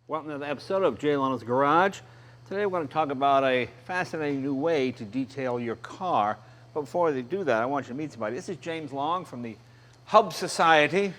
Welcome to another episode of Jay Leno's Garage. Today we're going to talk about a fascinating new way to detail your car. But before they do that, I want you to meet somebody. This is James Long from the Hub Society.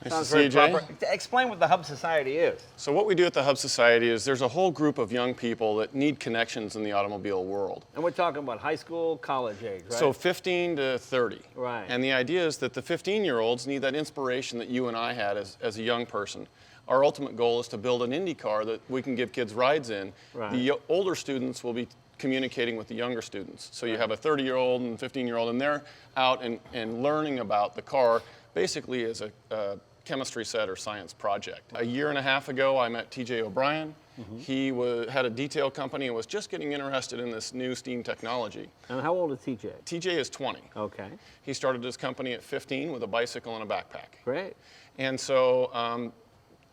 Nice to see you, Jay. Explain what the Hub Society is. So what we do at the Hub Society is there's a whole group of young people that need connections in the automobile world. And we're talking about high school, college age, right? So 15 to 30. Right. And the idea is that the 15-year-olds need that inspiration that you and I had as a young person. Our ultimate goal is to build an Indy car that we can give kids rides in. Right. The older students will be communicating with the younger students. So you have a 30-year-old and 15-year-old, and they're out and learning about the car basically as a chemistry set or science project. A year and a half ago, I met TJ O'Brien. Mm-hmm. He had a detail company and was just getting interested in this new steam technology. And how old is TJ? TJ is 20. Okay. He started his company at 15 with a bicycle and a backpack. Great. And so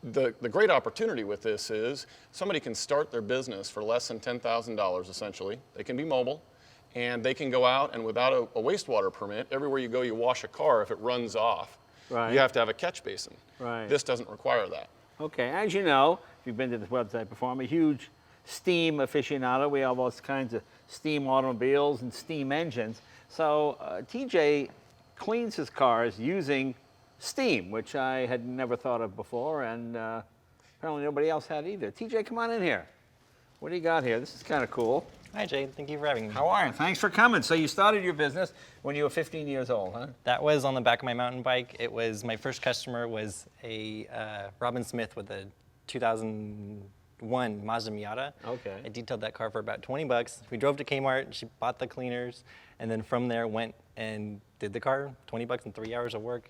the great opportunity with this is somebody can start their business for less than $10,000 essentially. They can be mobile, and they can go out and without a wastewater permit, everywhere you go you wash a car, if it runs off, right, you have to have a catch basin. Right. This doesn't require that. Okay, as you know, if you've been to this website before, I'm a huge steam aficionado. We have all kinds of steam automobiles and steam engines. So TJ cleans his cars using steam, which I had never thought of before, and apparently nobody else had either. TJ, come on in here. What do you got here? This is kind of cool. Hi, Jay. Thank you for having me. How are you? Thanks for coming. So you started your business when you were 15 years old, huh? That was on the back of my mountain bike. It was my first customer was a Robin Smith with a 2001 Mazda Miata. Okay. I detailed that car for about 20 bucks. We drove to Kmart. She bought the cleaners, and then from there went and did the car. 20 bucks and 3 hours of work.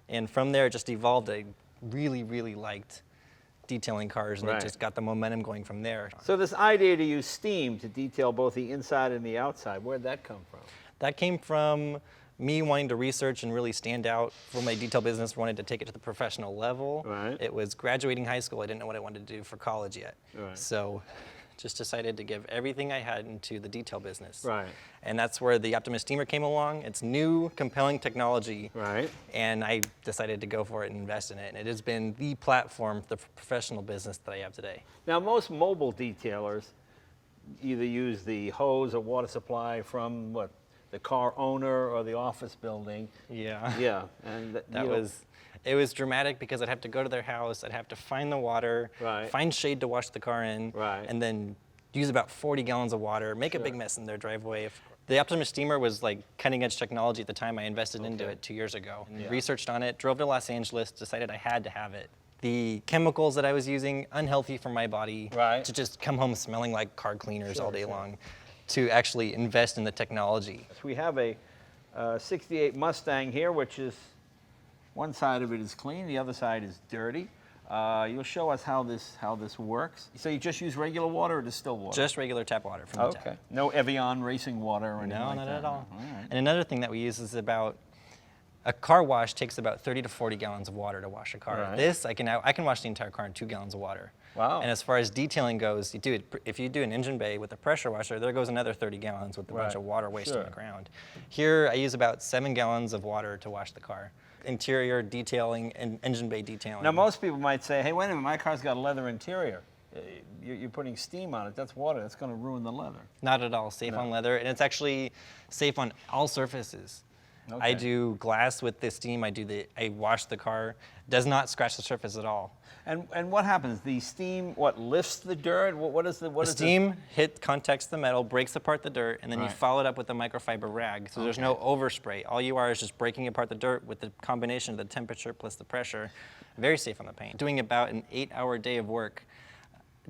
And from there, it just evolved. I really, really liked detailing cars, and right, it just got the momentum going from there. So this idea to use steam to detail both the inside and the outside, where'd that come from? That came from me wanting to research and really stand out for my detail business, wanted to take it to the professional level. Right. It was graduating high school. I didn't know what I wanted to do for college yet. Right. So just decided to give everything I had into the detail business. Right. And that's where the Optimus Steamer came along. It's new, compelling technology. Right. And I decided to go for it and invest in it. And it has been the platform for the professional business that I have today. Now, most mobile detailers either use the hose or water supply from what, the car owner or the office building. Yeah. Yeah. And it was dramatic because I'd have to go to their house, I'd have to find the water, right, find shade to wash the car in, right, and then use about 40 gallons of water, make sure, a big mess in their driveway. The Optimus Steamer was like cutting edge technology at the time. I invested into it 2 years ago. Yeah. Researched on it, drove to Los Angeles, decided I had to have it. The chemicals that I was using, unhealthy for my body, right, to just come home smelling like car cleaners sure, all day sure, long, to actually invest in the technology. We have a 68 Mustang here, which is, one side of it is clean, the other side is dirty. You'll show us how this works. So you just use regular water or distilled water? Just regular tap water from the tap. Okay. No Evian racing water or anything like that? No, not at all. Right. And another thing that we use is a car wash takes about 30 to 40 gallons of water to wash a car. Right. This, I can wash the entire car in 2 gallons of water. Wow. And as far as detailing goes, if you do an engine bay with a pressure washer, there goes another 30 gallons with a bunch of water waste on the ground. Here, I use about 7 gallons of water to wash the car. Interior detailing and engine bay detailing. Now, most people might say, hey, wait a minute, my car's got a leather interior. You're putting steam on it. That's water. That's going to ruin the leather. Not at all. Safe on leather, and it's actually safe on all surfaces. Okay. I do glass with the steam. I wash the car. Does not scratch the surface at all. And what happens? The steam, lifts the dirt? What is the steam contacts the metal, breaks apart the dirt, and then you follow it up with a microfiber rag. So there's no overspray. All you are is just breaking apart the dirt with the combination of the temperature plus the pressure. Very safe on the paint. Doing about an 8-hour day of work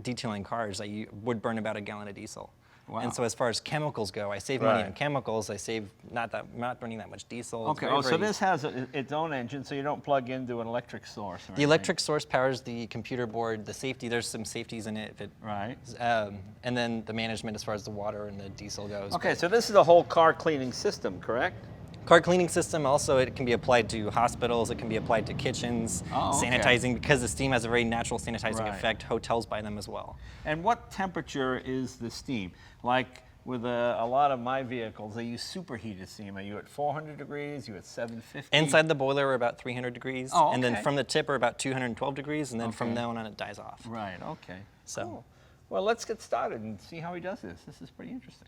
detailing cars, I would burn about a gallon of diesel. Wow. And so as far as chemicals go, I save money on chemicals. I save not burning that much diesel. Okay. So this has its own engine, so you don't plug into an electric source. Or the electric source powers the computer board. The safety, there's some safeties in it. Right. And then the management as far as the water and the diesel goes. Okay. So this is the whole car cleaning system, correct? Car cleaning system also, it can be applied to hospitals, it can be applied to kitchens, sanitizing, because the steam has a very natural sanitizing effect. Hotels buy them as well. And what temperature is the steam? Like with a lot of my vehicles, they use superheated steam. Are you at 400 degrees? You at 750? Inside the boiler, we're about 300 degrees. Oh, And then okay. from the tip, we're about 212 degrees. And then from Okay. now on, it dies off. Right, okay. So- Cool. Well, let's get started and see how he does this. This is pretty interesting.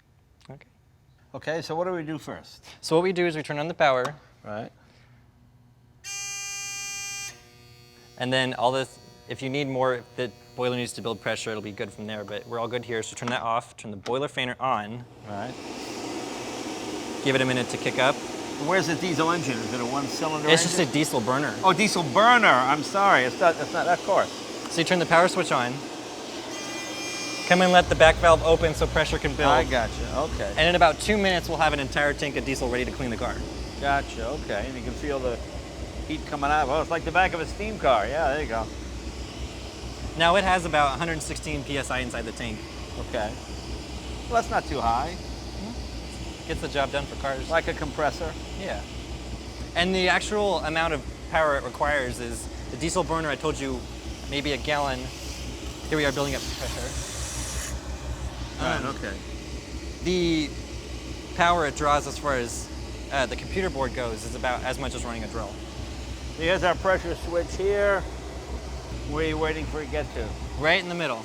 Okay. Okay, so what do we do first? So what we do is we turn on the power. Right. And then all this, if you need more, if the boiler needs to build pressure, it'll be good from there. But we're all good here. So turn that off, turn the boiler faner on, Right. give it a minute to kick up. Where's the diesel engine? Is it a one-cylinder It's engine? just a diesel burner. Oh, diesel burner. I'm sorry. It's not, of course. So you turn the power switch on, come and let the back valve open so pressure can build. I gotcha. Okay. And in about 2 minutes, we'll have an entire tank of diesel ready to clean the car. Gotcha. Okay. And you can feel the heat coming out. Oh, it's like the back of a steam car. Yeah, there you go. Now it has about 116 PSI inside the tank. Okay. Well, that's not too high. Gets the job done for cars. Like a compressor. Yeah. And the actual amount of power it requires is the diesel burner, I told you, maybe a gallon. Here we are building up pressure. Okay. The power it draws as far as the computer board goes is about as much as running a drill. Here's our pressure switch here. Where are you waiting for it to get to? Right in the middle.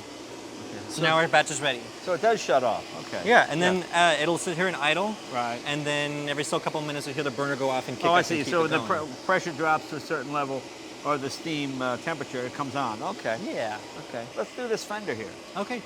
So now our batch is ready. So it does shut off. Okay. Yeah, and then it'll sit here and idle. Right. And then every so couple minutes you'll hear the burner go off and kick Oh, up I and see. keep So it the going. pressure drops to a certain level, or the steam temperature, it comes on. Okay. Yeah. Okay. Let's do this fender here. Okay.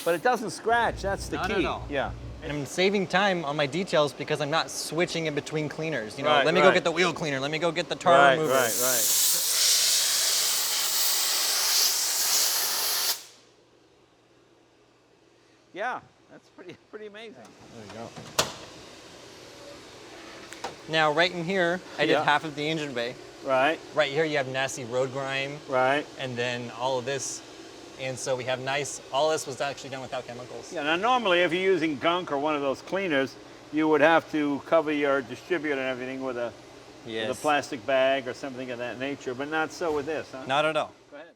But it doesn't scratch. That's the Not key. at all. Yeah. And I'm saving time on my details because I'm not switching in between cleaners. You know, Right, let me go right. get the wheel cleaner. Let me go get the tar Right, remover. right. Yeah, that's pretty amazing. There you go. Now, right in here, I did Yeah. half of the engine bay. Right, Right here, you have nasty road grime, right. and then all of this. And so we have nice, all this was actually done without chemicals. Yeah, now normally if you're using gunk or one of those cleaners, you would have to cover your distributor and everything with a plastic bag or something of that nature, but not so with this, huh? Not at all. Go ahead.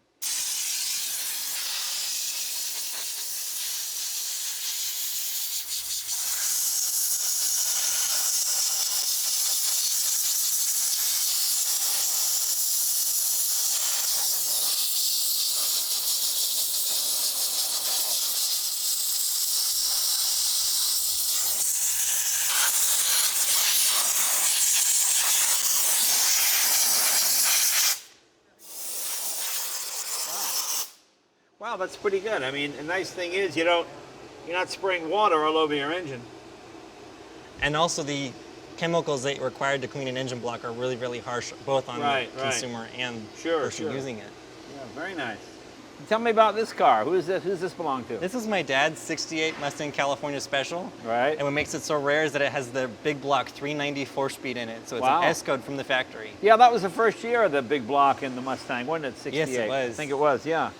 Wow, that's pretty good. I mean, the nice thing is you're not spraying water all over your engine. And also the chemicals that are required to clean an engine block are really, really harsh, both on Right, the right. consumer and Sure, person sure. using it. Yeah, very nice. Tell me about this car. Who's this belong to? This is my dad's 68 Mustang California Special. Right. And what makes it so rare is that it has the big block 390 4-speed in it. So it's Wow. an S code from the factory. Yeah, that was the first year of the big block in the Mustang, wasn't it? 68. Yes, it was. I think it was, yeah.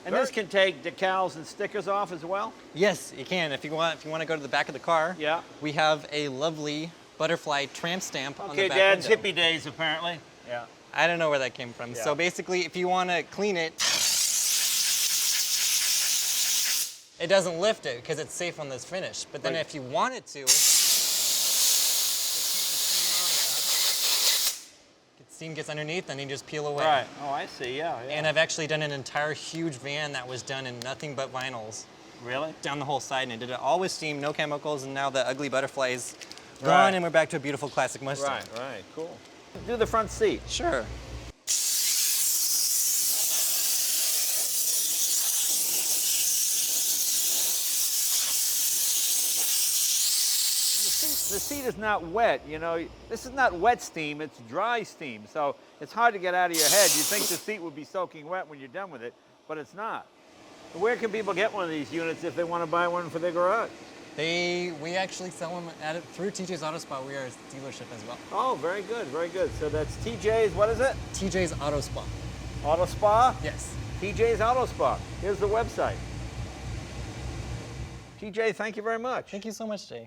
And this can take decals and stickers off as well? Yes, you can. If you want to go to the back of the car, Yeah. we have a lovely butterfly tramp stamp on the Okay, back Dad's window. hippie days, apparently. Yeah. I don't know where that came from. Yeah. So basically, if you want to clean it, it doesn't lift it because it's safe on this finish. But then Right. if you wanted to, steam gets underneath and you just peel away. Right. Oh, I see, yeah. And I've actually done an entire huge van that was done in nothing but vinyls Really? down the whole side, and I did it all with steam, no chemicals, and now the ugly butterfly is gone, Right. and we're back to a beautiful classic Mustang. Right, cool. Do the front seat. Sure. The seat is not wet, you know. This is not wet steam, it's dry steam. So it's hard to get out of your head. You think the seat would be soaking wet when you're done with it, but it's not. Where can people get one of these units if they want to buy one for their garage? We actually sell them through TJ's Auto Spa. We are a dealership as well. Oh, very good, very good. So that's TJ's, what is it? TJ's Auto Spa. Auto Spa? Yes. TJ's Auto Spa. Here's the website. TJ, thank you very much. Thank you so much, Jay.